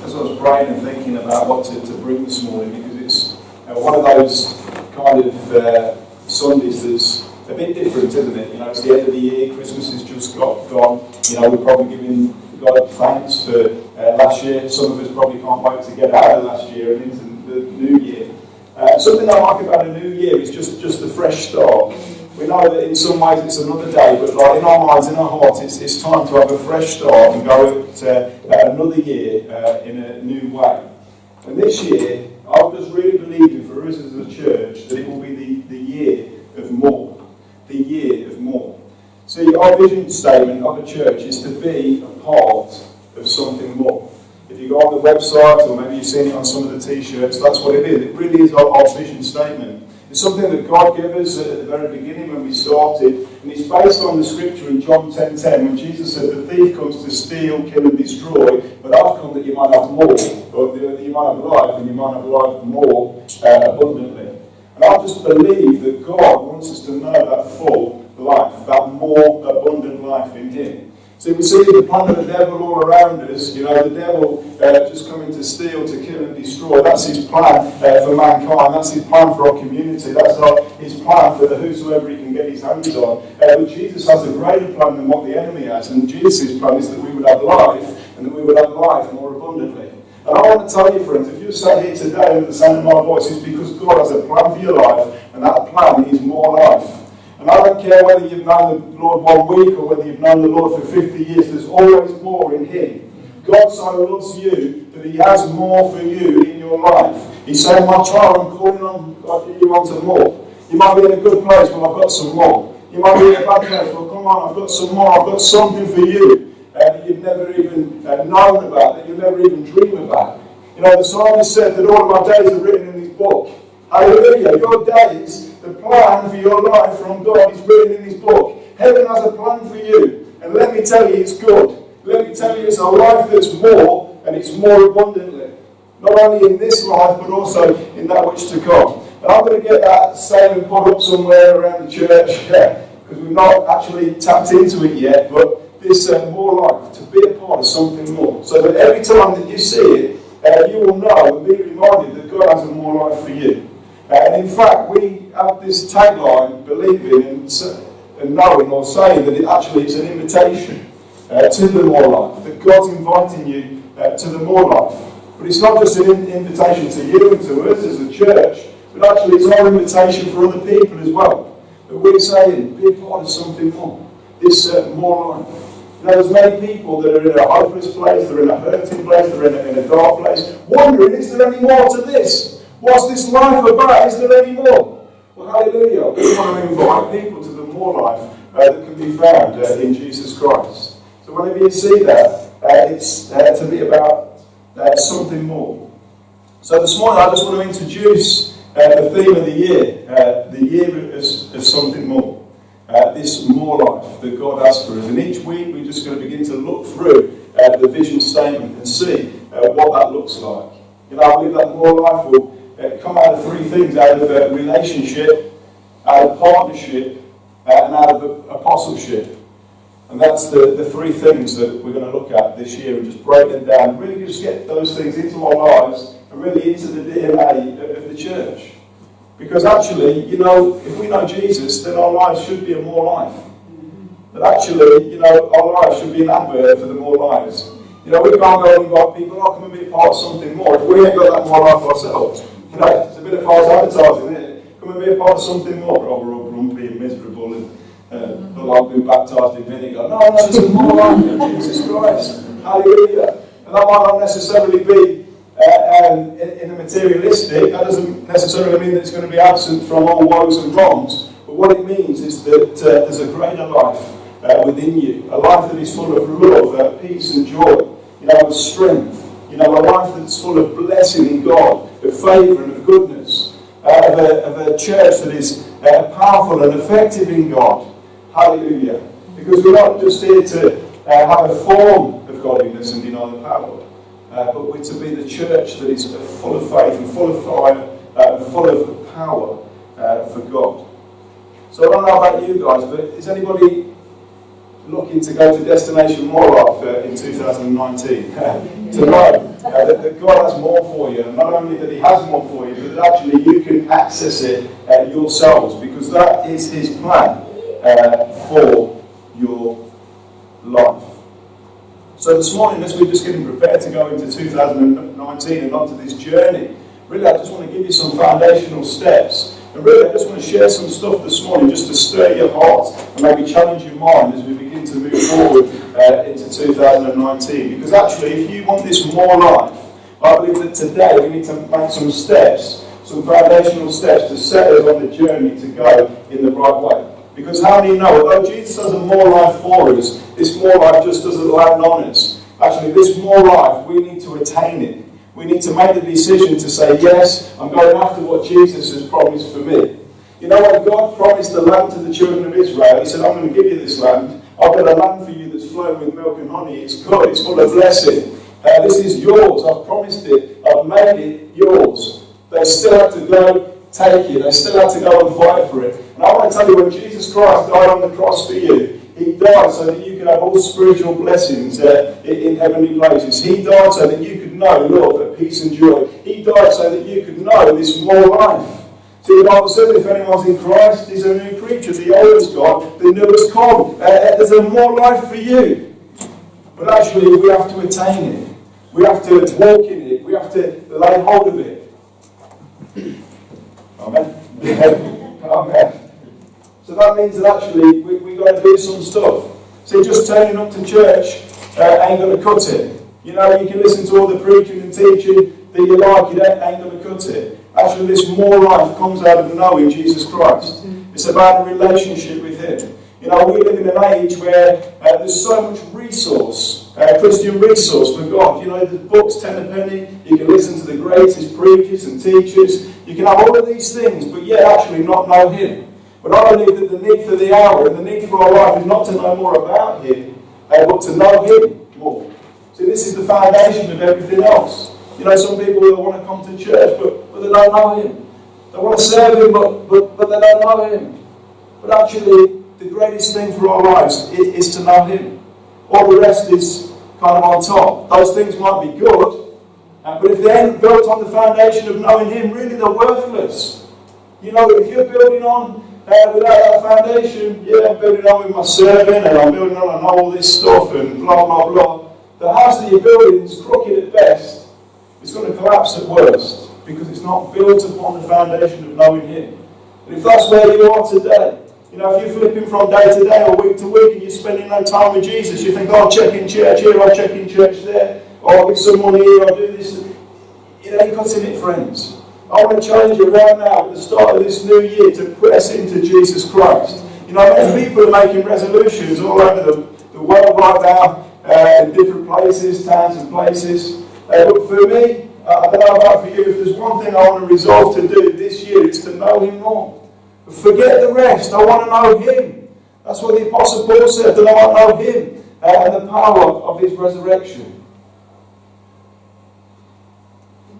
as I was praying and thinking about what to bring this morning, because it's one of those kind of Sundays that's a bit different, isn't it? You know, it's the end of the year, Christmas has just gone. You know, we're probably giving God thanks for last year. Some of us probably can't wait to get out of last year and into the new year. Something I like about a new year is just a fresh start. We know that in some ways it's another day, but like in our minds, in our hearts, it's time to have a fresh start and go at another year in a new way. And this year, I'm just really believing for us as a church that it will be the year of more. The year of more. See, our vision statement of a church is to be a part of something more. If you go on the website, or maybe you've seen it on some of the t-shirts, that's what it is. It really is our vision statement. It's something that God gave us at the very beginning when we started, and it's based on the scripture in John 10:10, when Jesus said, "The thief comes to steal, kill and destroy, but I've come that you might have more, or that you might have life, and you might have life more abundantly." And I just believe that God wants us to know that full life, that more abundant life in Him. So we see the plan of the devil all around us. You know, the devil just coming to steal, to kill and destroy. That's his plan for mankind. That's his plan for our community. That's his plan for whosoever he can get his hands on. But Jesus has a greater plan than what the enemy has. And Jesus' plan is that we would have life, and that we would have life more abundantly. And I want to tell you, friends, if you're sat here today with the sound of my voice, it's because God has a plan for your life, and that plan is more life. And I don't care whether you've known the Lord 1 week or whether you've known the Lord for 50 years, there's always more in Him. God so loves you that He has more for you in your life. He's saying, "My child, I'm calling on you onto more." You might be in a good place, well, I've got some more. You might be in a bad place, well, come on, I've got some more. I've got something for you that you've never even known about, that you'll never even dream about. You know, the psalmist said that all of my days are written in His book. Hallelujah. Your days, the plan for your life from God is written in His book. Heaven has a plan for you. And let me tell you, it's good. Let me tell you, it's a life that's more, and it's more abundantly. Not only in this life, but also in that which to come. And I'm going to get that statement put up somewhere around the church, because we've not actually tapped into it yet, but this more life, to be a part of something more. So that every time that you see it, you will know and be reminded that God has a more life for you. And in fact, we have this tagline, believing and knowing or saying that it actually is an invitation to the more life, that God's inviting you to the more life. But it's not just an invitation to you and to us as a church, but actually it's our invitation for other people as well. That we're saying, be a part of something more, this more life. You know, there's many people that are in a hopeless place, they're in a hurting place, they're in a dark place, wondering, is there any more to this? What's this life about? Is there any more? Well, hallelujah. We want to invite people to the more life that can be found in Jesus Christ. So whenever you see that, it's to be about something more. So this morning I just want to introduce the theme of the year of something more. This more life that God has for us. And each week we're just going to begin to look through the vision statement and see what that looks like. You know, I believe that more life will come out of three things: out of relationship, out of partnership, and out of apostleship. And that's the three things that we're going to look at this year and just break them down. Really just get those things into our lives and really into the DNA of the church. Because actually, you know, if we know Jesus, then our lives should be a more life. But actually, you know, our lives should be an advert for the more lives. You know, we can't go and invite people, oh, come and be a part of something more, if we ain't got that more life ourselves. You know, it's a bit of false advertising, isn't it? Come and be a part of something more. Oh, we're all grumpy and miserable and not like being baptised in vinegar. No, it's a more life in Jesus Christ. Hallelujah. And that might not necessarily be in the materialistic. That doesn't necessarily mean that it's going to be absent from all woes and wrongs. But what it means is that there's a greater life within you. A life that is full of love, peace and joy. You know, of strength. You know, a life that's full of blessing in God, of favour and of goodness. Of a church that is powerful and effective in God. Hallelujah. Because we're not just here to have a form of godliness and deny the power. But we're to be the church that is full of faith and full of fire and full of power for God. So I don't know about you guys, but is anybody looking to go to Destination More Life in 2019. To know that God has more for you, and not only that He has more for you, but that actually you can access it yourselves, because that is His plan for your life. So this morning, as we're just getting prepared to go into 2019 and onto this journey, really I just want to give you some foundational steps. And really I just want to share some stuff this morning just to stir your heart and maybe challenge your mind as we begin to move forward into 2019. Because actually, if you want this more life, I believe that today we need to make some steps, some foundational steps to set us on the journey to go in the right way. Because how many know, although Jesus has a more life for us, this more life just doesn't land on us. Actually, this more life, we need to attain it. We need to make the decision to say, yes, I'm going after what Jesus has promised for me. You know, when God promised the land to the children of Israel, He said, I'm going to give you this land. I've got a land for you that's flowing with milk and honey. It's good. It's full of blessing. This is yours. I've promised it. I've made it yours. They still have to go take it. They still have to go and fight for it. And I want to tell you, when Jesus Christ died on the cross for you, He died so that you could have all spiritual blessings in heavenly places. He died so that you could know love, peace and joy. He died so that you could know this more life. See, the Bible says if anyone's in Christ, he's a new creature. The old is gone, the new has come. There's a more life for you. But actually, we have to attain it. We have to walk in it. We have to lay hold of it. Amen. Amen. So that means that actually we've got to do some stuff. See, just turning up to church ain't going to cut it. You know, you can listen to all the preaching and teaching that you like, it ain't going to cut it. Actually, this more life comes out of knowing Jesus Christ. It's about a relationship with Him. You know, we live in an age where there's so much resource, Christian resource for God. You know, the books, 10 a penny, you can listen to the greatest preachers and teachers. You can have all of these things, but yet actually not know Him. But I believe that the need for the hour and the need for our life is not to know more about Him, but to know Him more. See, this is the foundation of everything else. You know, some people will want to come to church, but they don't know Him. They want to serve Him, but they don't know Him. But actually, the greatest thing for our lives is to know Him. All the rest is kind of on top. Those things might be good, but if they ain't built on the foundation of knowing Him, really they're worthless. You know, if you're building on without that foundation, yeah, I'm building on with my serving, and I'm building on and all this stuff, and blah, blah, blah. The house that you're building is crooked at best. It's going to collapse at worst, because it's not built upon the foundation of knowing Him. And if that's where you are today, you know, if you're flipping from day to day or week to week and you're spending no time with Jesus, you think, oh, I'll check in church here, I'll check in church there, or I'll give some money here, I'll do this. It ain't cutting it, friends. I want to challenge you right now at the start of this new year to press into Jesus Christ. You know, many people are making resolutions all over the world right now, in different places, towns and places. But for me, I don't know about for you, if there's one thing I want to resolve to do this year, it's to know Him more. Forget the rest. I want to know Him. That's what the Apostle Paul said, that I want to know Him and the power of His resurrection.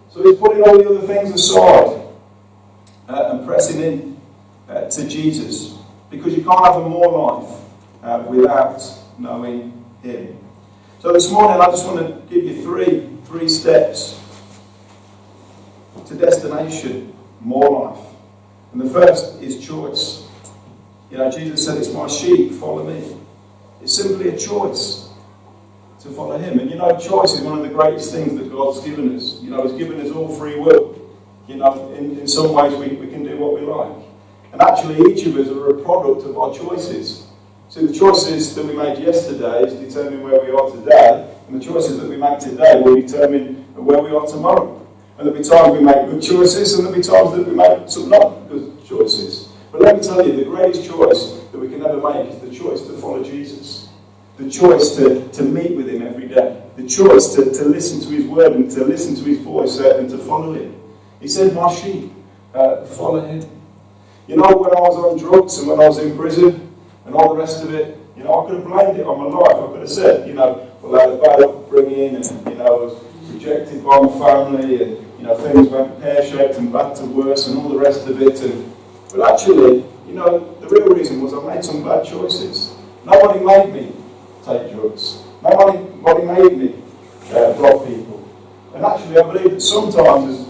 So he's putting all the other things aside and pressing in to Jesus, because you can't have a more life without knowing Him. So this morning I just want to give you three steps to destination, more life. And the first is choice. You know, Jesus said, it's my sheep, follow me. It's simply a choice to follow Him. And you know, choice is one of the greatest things that God's given us. You know, He's given us all free will. You know, in some ways we can do what we like. And actually each of us are a product of our choices. So the choices that we made yesterday is determine where we are today, and the choices that we make today will determine where we are tomorrow. And there'll be times we make good choices, and there'll be times that we make some not good choices. But let me tell you, the greatest choice that we can ever make is the choice to follow Jesus. The choice to meet with Him every day. The choice to listen to His word and to listen to His voice and to follow Him. He said, my sheep, follow Him. You know, when I was on drugs and when I was in prison and all the rest of it, you know, I could have blamed it on my life. I could have said, you know, well, I had a bad upbringing and, you know, I was rejected by my family and, you know, things went pear-shaped and back to worse and all the rest of it. But actually, you know, the real reason was I made some bad choices. Nobody made me take drugs. Nobody made me rob people. And actually, I believe that sometimes,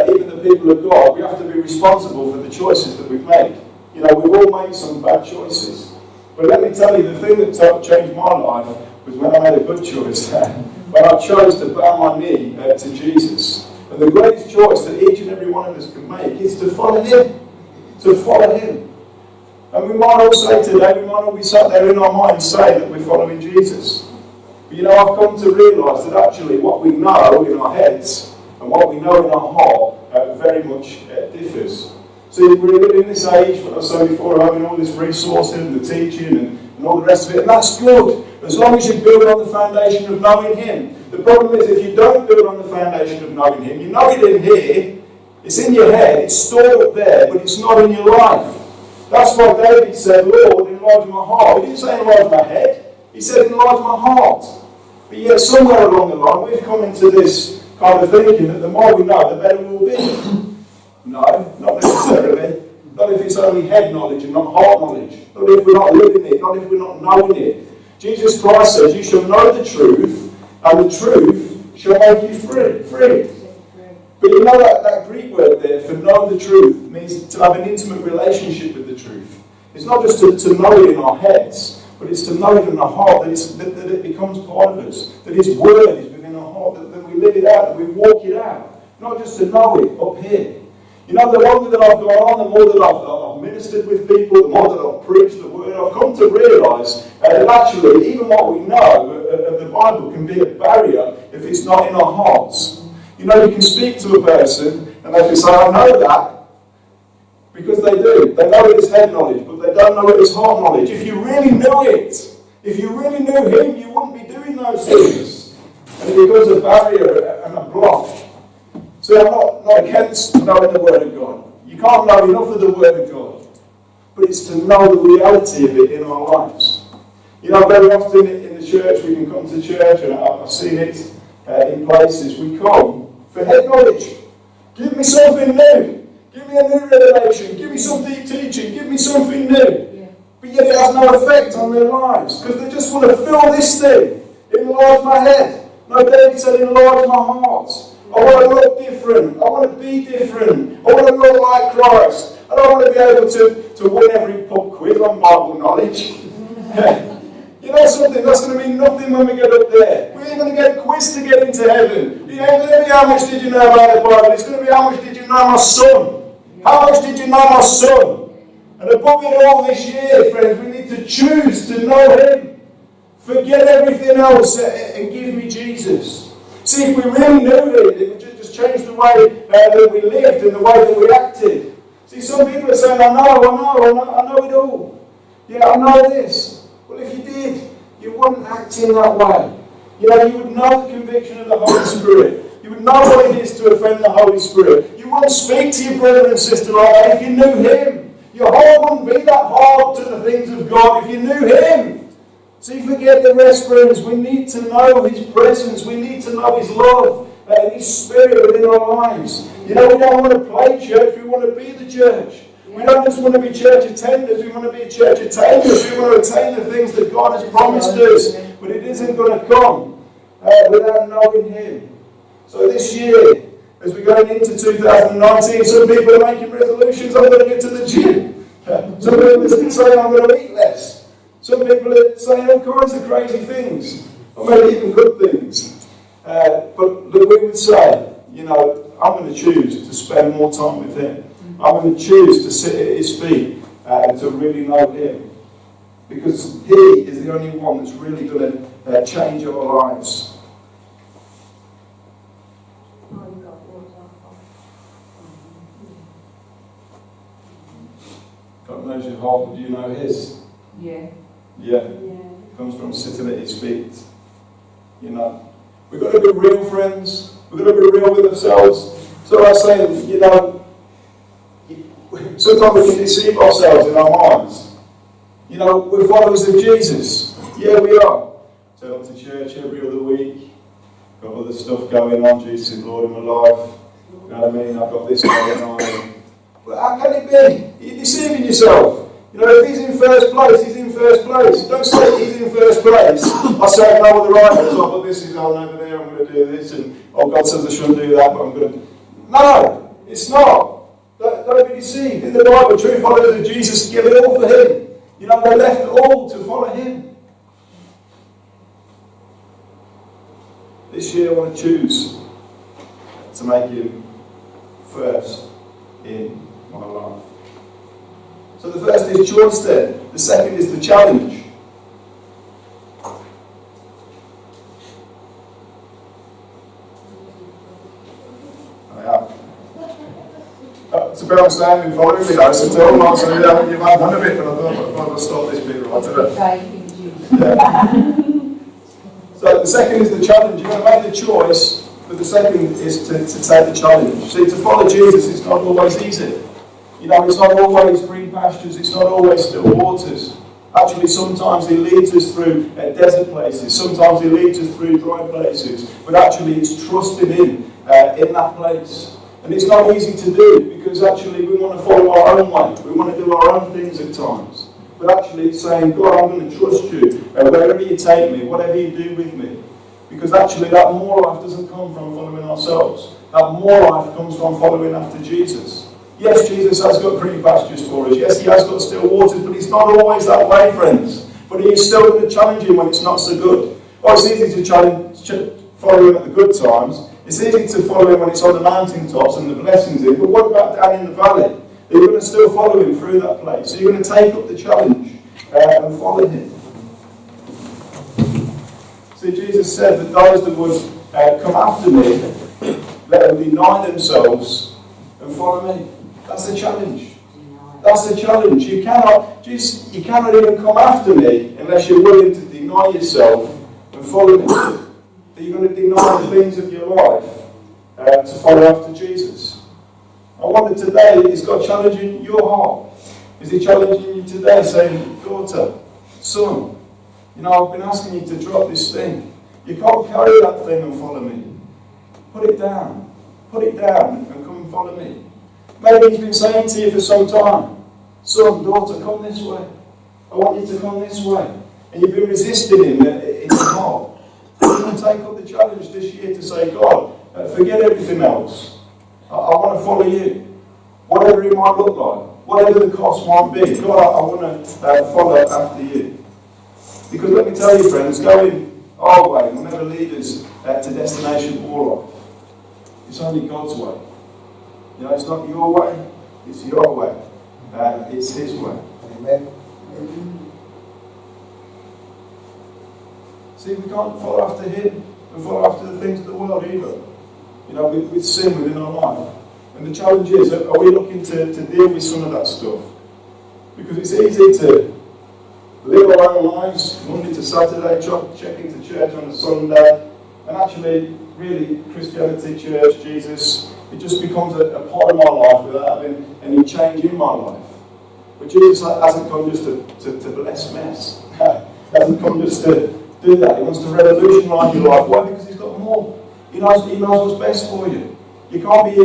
even the people of God, we have to be responsible for the choices that we've made. You know, we've all made some bad choices. But let me tell you, the thing that changed my life was when I made a good choice. When I chose to bow my knee to Jesus. And the greatest choice that each and every one of us can make is to follow Him. To follow Him. And we might all say today, we might all be sat there in our minds saying that we're following Jesus. But you know, I've come to realise that actually what we know in our heads and what we know in our heart very much differs. See, we're in this age, what I said before, having all this resourcing and the teaching and all the rest of it, and that's good, as long as you build on the foundation of knowing Him. The problem is, if you don't build on the foundation of knowing Him, you know it in here, it's in your head, it's stored up there, but it's not in your life. That's why David said, Lord, enlarge my heart. He didn't say enlarge my head, he said enlarge my heart. But yet somewhere along the line, we've come into this kind of thinking that the more we know, the better we'll be. No, not necessarily. Not if it's only head knowledge and not heart knowledge. Not if we're not living it. Not if we're not knowing it. Jesus Christ says, you shall know the truth, and the truth shall make you free. But you know that Greek word there, for know the truth, means to have an intimate relationship with the truth. It's not just to know it in our heads, but it's to know it in our heart, that it becomes part of us, that His word is within our heart, that we live it out, that we walk it out. Not just to know it up here. You know, the longer that I've gone on, the more that I've ministered with people, the more that I've preached the word, I've come to realise that actually, even what we know of the Bible can be a barrier if it's not in our hearts. You know, you can speak to a person and they can say, I know that, because they do. They know it is head knowledge, but they don't know it is heart knowledge. If you really knew it, if you really knew Him, you wouldn't be doing those things. And it becomes a barrier and a block. So I'm not against knowing the Word of God. You can't know enough of the Word of God. But it's to know the reality of it in our lives. You know, very often in the church, we can come to church, and I've seen it in places, we come for head knowledge. Give me something new. Give me a new revelation. Give me some deep teaching. Give me something new. Yeah. But yet it has no effect on their lives, because they just want to fill this thing. Enlarge my head. No, David said, enlarge my heart. I want to look different. I want to be different. I want to look like Christ. I don't want to be able to win every pub quiz on Bible knowledge. You know something? That's going to mean nothing when we get up there. We ain't going to get a quiz to get into heaven. It ain't going to be how much did you know about the Bible. It's going to be how much did you know my son. How much did you know my son? And above it all this year, friends, we need to choose to know Him. Forget everything else and give me Jesus. See, if we really knew it would just change the way that we lived and the way that we acted. See, some people are saying, I know it all. Yeah, I know this. Well, if you did, you wouldn't act in that way. You know, you would know the conviction of the Holy Spirit. You would know what it is to offend the Holy Spirit. You wouldn't speak to your brother and sister like that if you knew Him. Your heart wouldn't be that hard to the things of God if you knew Him. See, forget the rest, friends. We need to know His presence. We need to know His love and His Spirit within our lives. You know, we don't want to play church. We want to be the church. We don't just want to be church attenders. We want to be church attainers. We want to attain the things that God has promised us. But it isn't going to come without knowing Him. So this year, as we're going into 2019, some people are making resolutions. I'm going to get to the gym. Some people are saying I'm going to eat less. Some people are saying all kinds of crazy things, or maybe even good things. But we would say, you know, I'm going to choose to spend more time with Him. I'm going to choose to sit at His feet and to really know Him. Because He is the only one that's really going to change our lives. God knows your heart, but do you know His? Yeah. Yeah. It comes from sitting at His feet. You know. We've got to be real, friends. We've got to be real with ourselves. So I say, you know, sometimes we can deceive ourselves in our minds. You know, we're followers of Jesus. Yeah, we are. Turn up to church every other week. Got other stuff going on. Jesus is Lord in my life. You know what I mean? I've got this going on. But how can it be? You're deceiving yourself. You know, if He's in first place, He's in first first place. Don't say he's in first place. I say I know the right answer, but this is on over there, I'm going to do this, and God says I shouldn't do that, but I'm going to... No, it's not. Don't be deceived. In the Bible, true followers of Jesus give it all for him. You know, they left it all to follow him. This year I want to choose to make him first in my life. So the first is choice then. The second is the challenge. To be honest, I haven't been following me now, so tell me, so you've had none of it, but I thought I'd stop this bit right. Yeah. So the second is the challenge. You're going to make the choice, but the second is to take the challenge. See, to follow Jesus is not always easy. You know, it's not always green pastures, it's not always still waters. Actually, sometimes he leads us through desert places, sometimes he leads us through dry places, but actually it's trusting him in that place. And it's not easy to do, because actually we want to follow our own way, we want to do our own things at times. But actually it's saying, God, I'm going to trust you, wherever you take me, whatever you do with me. Because actually that more life doesn't come from following ourselves. That more life comes from following after Jesus. Yes, Jesus has got green pastures for us. Yes, he has got still waters, but it's not always that way, friends. But he is still going to challenge you when it's not so good. Oh, it's easy to follow him at the good times. It's easy to follow him when it's on the mountaintops and the blessings in. But what about down in the valley? Are you going to still follow him through that place? So you're going to take up the challenge and follow him. See, Jesus said that those that would come after me, let them deny themselves and follow me. That's the challenge. That's the challenge. You cannot even come after me unless you're willing to deny yourself and follow me. That you're going to deny the things of your life to follow after Jesus. I wonder today, is God challenging your heart? Is he challenging you today, saying, daughter, son, you know, I've been asking you to drop this thing. You can't carry that thing and follow me. Put it down. Put it down and come and follow me. Maybe he's been saying to you for some time, son, daughter, come this way. I want you to come this way. And you've been resisting him in your heart. You're going to take up the challenge this year to say, God, forget everything else. I want to follow you. Whatever it might look like. Whatever the cost might be. God, I want to follow after you. Because let me tell you, friends, going our way will never lead us to destination or life. It's only God's way. You know, it's not your way, it's your way. It's his way. Amen. See, we can't follow after him and follow after the things of the world either. You know, with sin within our life. And the challenge is, are we looking to deal with some of that stuff? Because it's easy to live our own lives, Monday to Saturday, check into church on a Sunday, and actually, really, Christianity, church, Jesus, it just becomes a part of my life without having any change in my life. But Jesus hasn't come just to bless mess. He hasn't come just to do that. He wants to revolutionise your life. Why? Because he's got more. He knows what's best for you. You can't be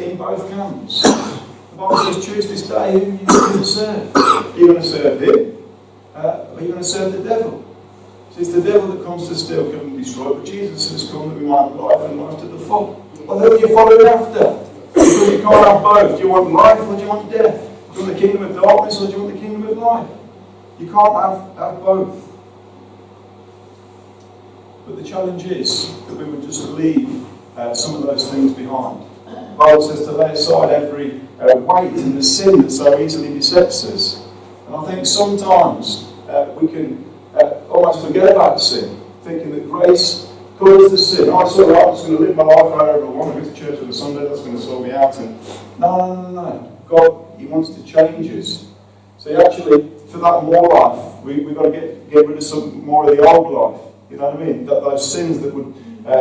in both camps. The Bible says, choose this day who you're going to serve. Are you going to serve him? Or are you going to serve the devil? So it's the devil that comes to steal, kill and destroy, but Jesus has come that we might have life and life to the full. Well, who are you following after? Because you can't have both. Do you want life or do you want death? Do you want the kingdom of darkness or do you want the kingdom of life? You can't have both. But the challenge is that we would just leave some of those things behind. The Bible says to lay aside every weight and the sin that so easily besets us. And I think sometimes we can almost forget about sin, thinking that grace covers the sin. I'm just going to live my life however I want. I go to church on a Sunday, that's going to sort me out. And no. God, he wants to change us. So actually, for that more life, we've got to get rid of some more of the old life. You know what I mean? Those sins that would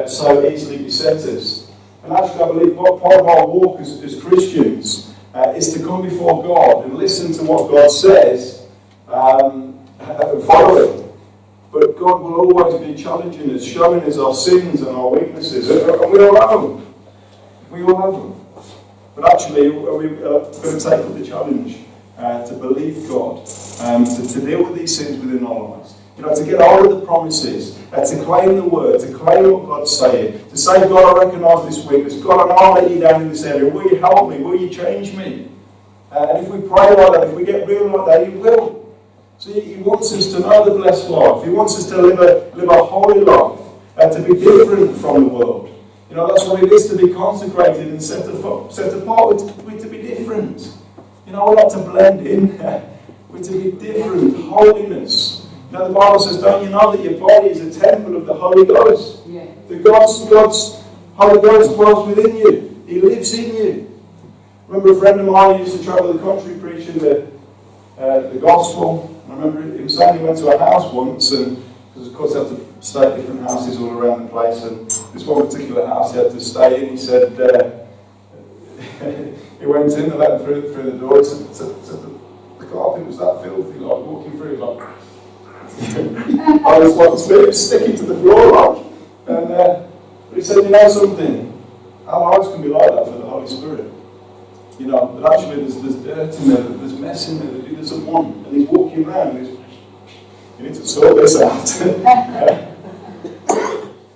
so easily beset us. And actually, I believe part of our walk as Christians is to come before God and listen to what God says and follow it. But God will always be challenging us, showing us our sins and our weaknesses. And we all have them. We all have them. But actually, we're going to take up the challenge to believe God, to deal with these sins within our lives. To get hold of the promises, to claim the word, to claim what God's saying, to say, God, I recognise this weakness. God, I know I'll let you down in this area. Will you help me? Will you change me? And if we pray like that, if we get real like that, He will. So He wants us to know the blessed life. He wants us to live a holy life, to be different from the world. That's what it is to be consecrated and set apart. We're to be different. We're not to blend in. We're to be different. Holiness. The Bible says, don't you know that your body is a temple of the Holy Ghost? Yeah. That God's Holy Ghost dwells within you. He lives in you. Remember a friend of mine who used to travel the country preaching the gospel. I remember he was saying he went to a house once, and because of course they have to stay at different houses all around the place, and this one particular house he had to stay in. He said, he went in, they let him through the door. He said the carpet was that filthy, like walking through, like I was like sticking to the floor, but he said, something, our lives can be like that for the Holy Spirit. But actually there's dirt in there, there's mess in there that He doesn't want, and He's walking around, and you need to sort this out.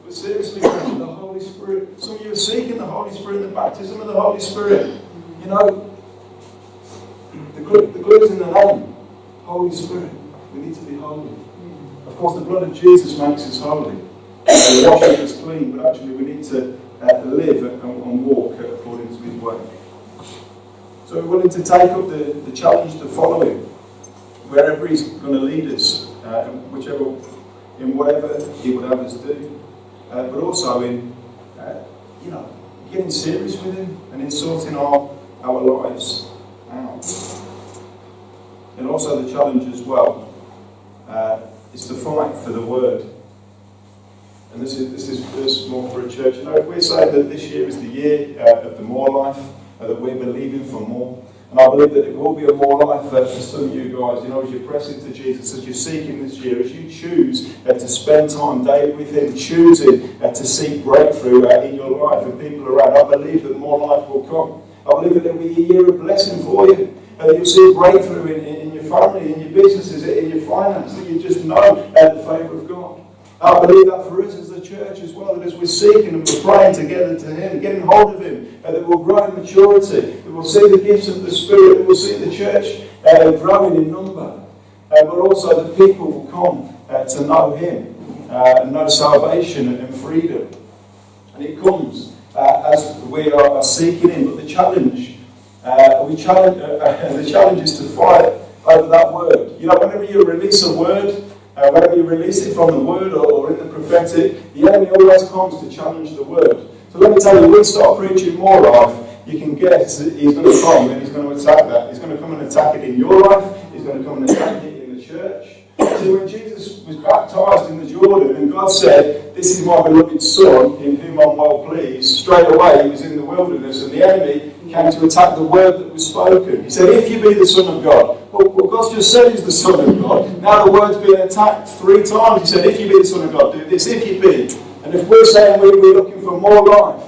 But seriously, friends, the Holy Spirit, some of you are seeking the Holy Spirit, the baptism of the Holy Spirit. The glue's in the name, Holy Spirit. We need to be holy. Of course, the blood of Jesus makes us holy. It washes us clean, but actually we need to live and walk according to His way. So we're willing to take up the challenge to follow Him, wherever He's going to lead us, in whatever He would have us do, but also in, getting serious with Him and in sorting our lives out. And also the challenge as well is to fight for the Word. And this is more for a church. If we're saying that this year is the year of the more life, that we're believing for more, and I believe that it will be a more life for some of you guys, as you press into Jesus, as you're seeking this year, as you choose to spend time daily with Him, choosing to seek breakthrough in your life and people around, I believe that more life will come. I believe that there will be a year of blessing for you. That you'll see breakthrough in your family, in your businesses, in your finance, that you just know the favour of God. I believe that for us as a church as well, that as we're seeking and we're praying together to Him, getting hold of Him, that we'll grow in maturity, that we'll see the gifts of the Spirit, that we'll see the church growing in number, but also that people will come to know Him and know salvation and freedom. And it comes as we are seeking Him, but the challenge is to fight over that word. Whenever you release a word, whenever you release it from the word or in the prophetic, the enemy always comes to challenge the word. So let me tell you, when you start preaching more life, you can guess that he's going to come and he's going to attack that. He's going to come and attack it in your life. He's going to come and attack it in the church. See, when Jesus was baptised in the Jordan and God said, "This is my beloved Son, in whom I'm well pleased," straight away he was in the wilderness and the enemy came to attack the word that was spoken. He said, "If you be the Son of God." Well, God's just said He's the Son of God. Now the word's being attacked 3 times. He said, "If you be the Son of God, do this. If you be." And if we're saying we're looking for more life,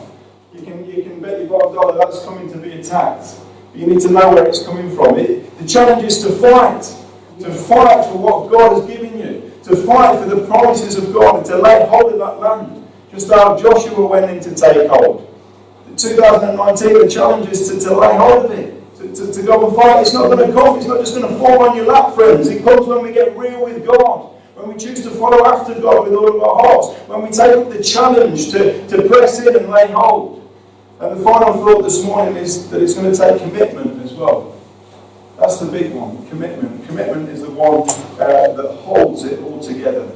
you can bet your bottom dollar that's coming to be attacked. But you need to know where it's coming from. The challenge is to fight. To fight for what God has given you. To fight for the promises of God and to lay hold of that land. Just how Joshua went in to take hold. In 2019, the challenge is to lay hold of it. To go and fight. It's not going to come. It's not just going to fall on your lap, friends. It comes when we get real with God. When we choose to follow after God with all of our hearts. When we take up the challenge to press in and lay hold. And the final thought this morning is that it's going to take commitment as well. That's the big one, commitment. Commitment is the one that holds it all together.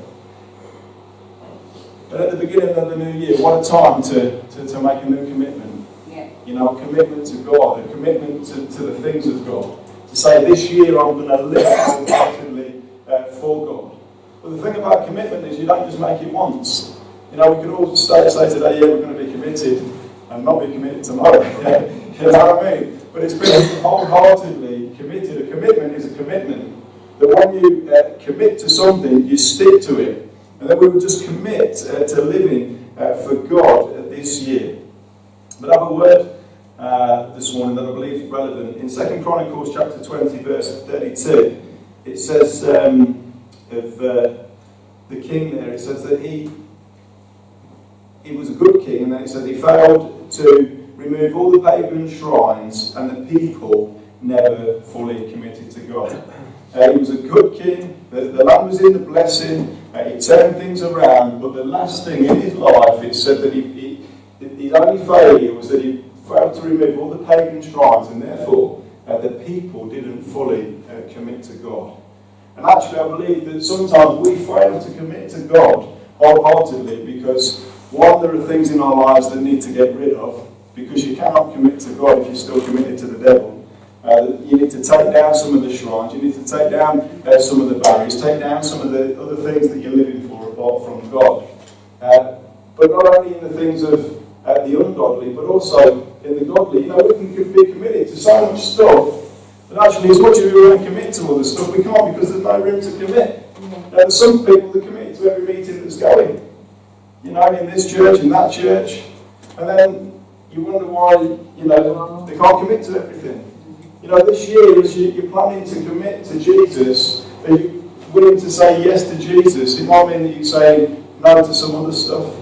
But at the beginning of the new year, what a time to make a new commitment. Yeah. A commitment to God, a commitment to the things of God. To say, this year I'm going to live wholeheartedly for God. But the thing about commitment is you don't just make it once. We could all say today, yeah, we're going to be committed, and not be committed tomorrow. You know what I mean? But it's been wholeheartedly committed. A commitment is a commitment. That when you commit to something, you stick to it. And then we would just commit to living for God this year. But I have a word this morning that I believe is relevant. In 2 Chronicles chapter 20, verse 32, it says of the king there, it says that he was a good king, and then it says he failed to remove all the pagan shrines, and the people never fully committed to God. He was a good king, the land was in the blessing, he turned things around, but the last thing in his life, it said that his only failure was that he failed to remove all the pagan shrines, and therefore the people didn't fully commit to God. And actually I believe that sometimes we fail to commit to God wholeheartedly because, one, there are things in our lives that need to get rid of, because you cannot commit to God if you're still committed to the devil. You need to take down some of the shrines, you need to take down some of the barriers, take down some of the other things that you're living for apart from God. But not only in the things of the ungodly, but also in the godly. You know, we can be committed to so much stuff, but actually as much as we want to commit to all the stuff, we can't because there's no room to commit. There's some people that commit to every meeting that's going. You know, in this church, in that church, and then you wonder why, you know, they can't commit to everything. You know, this year, as you're planning to commit to Jesus, are you willing to say yes to Jesus? It might mean that you say no to some other stuff.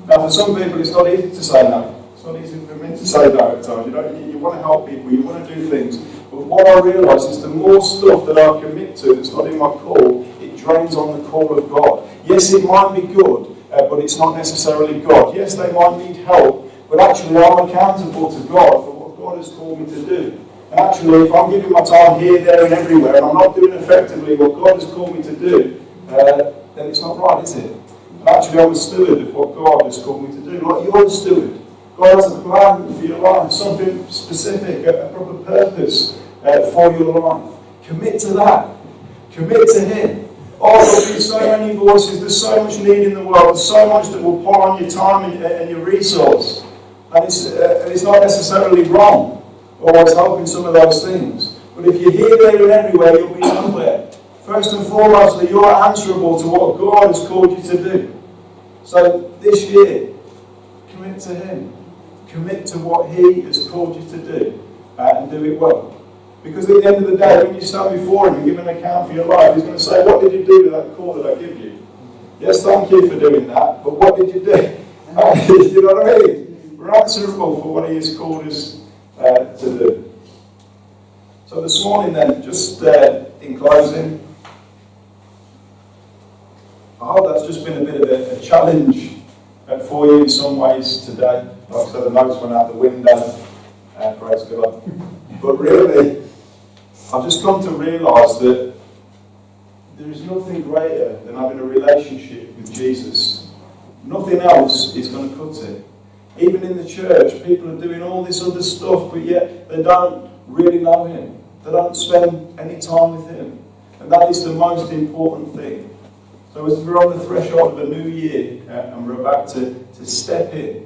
Now, for some people, it's not easy to say no. It's not easy for me to say no at times. You want to help people, you want to do things. But what I realise is the more stuff that I commit to that's not in my call, it drains on the call of God. Yes, it might be good, but it's not necessarily God. Yes, they might need help, but actually I'm accountable to God for what God has called me to do. And actually, if I'm giving my time here, there and everywhere, and I'm not doing effectively what God has called me to do, then it's not right, is it? And actually, I'm a steward of what God has called me to do. Like you're a steward. God has a plan for your life, something specific, a proper purpose for your life. Commit to that. Commit to Him. Oh, there's so many voices, there's so much need in the world, there's so much that will pull on your time and your resource. And it's not necessarily wrong, always helping some of those things. But if you're here, there and everywhere, you'll be nowhere. First and foremost, you're answerable to what God has called you to do. So this year, commit to Him. Commit to what He has called you to do, and do it well. Because at the end of the day, when you stand before Him and give an account for your life, He's going to say, what did you do with that call that I give you? Yes, thank you for doing that, but what did you do? You know what I mean? We're answerable for what He has called us to do. So this morning then, just in closing, I hope that's just been a bit of a challenge for you in some ways today. Like I said, the notes went out the window, praise God. But really, I've just come to realise that there is nothing greater than having a relationship with Jesus. Nothing else is going to cut it. Even in the church, people are doing all this other stuff, but yet they don't really know Him. They don't spend any time with Him. And that is the most important thing. So as we're on the threshold of a new year, and we're about to step in,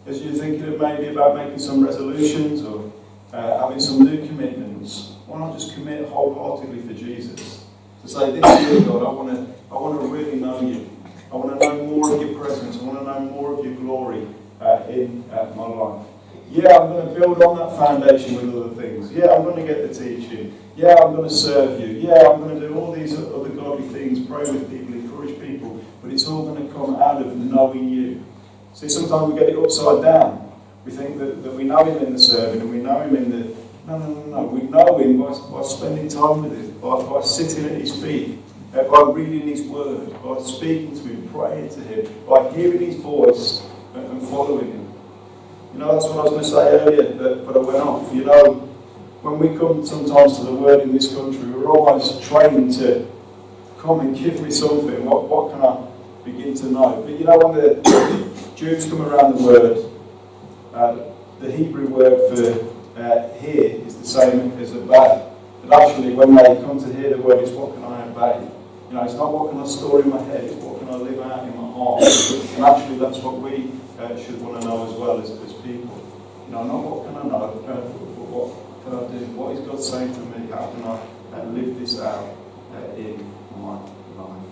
as you're thinking of maybe about making some resolutions or having some new commitments, why not just commit wholeheartedly for Jesus? To say, this year, God, I want to really know You. I want to know more of Your presence. I want to know more of Your glory in my life. Yeah, I'm going to build on that foundation with other things. Yeah, I'm going to get the teaching. Yeah, I'm going to serve You. Yeah, I'm going to do all these other godly things, pray with people, encourage people, but it's all going to come out of knowing You. See, sometimes we get it upside down. We think that we know Him in the serving and we know Him in the... No. We know Him by spending time with Him, by sitting at His feet, by reading His Word, by speaking to Him, praying to Him, by hearing His voice and following Him. You know, that's what I was going to say earlier, but I went off. You know, when we come sometimes to the Word in this country, we're almost trained to come and give me something. What can I begin to know? But you know, when the Jews come around the Word, the Hebrew word for hear is the same as obey. But actually, when they come to hear the Word, it's what can I obey? You know, it's not what can I store in my head, it's what can I live out in my heart. And actually, that's what we should want to know as well as people. You know, not what can I know, but what can I do? What is God saying to me? How can I live this out in my life?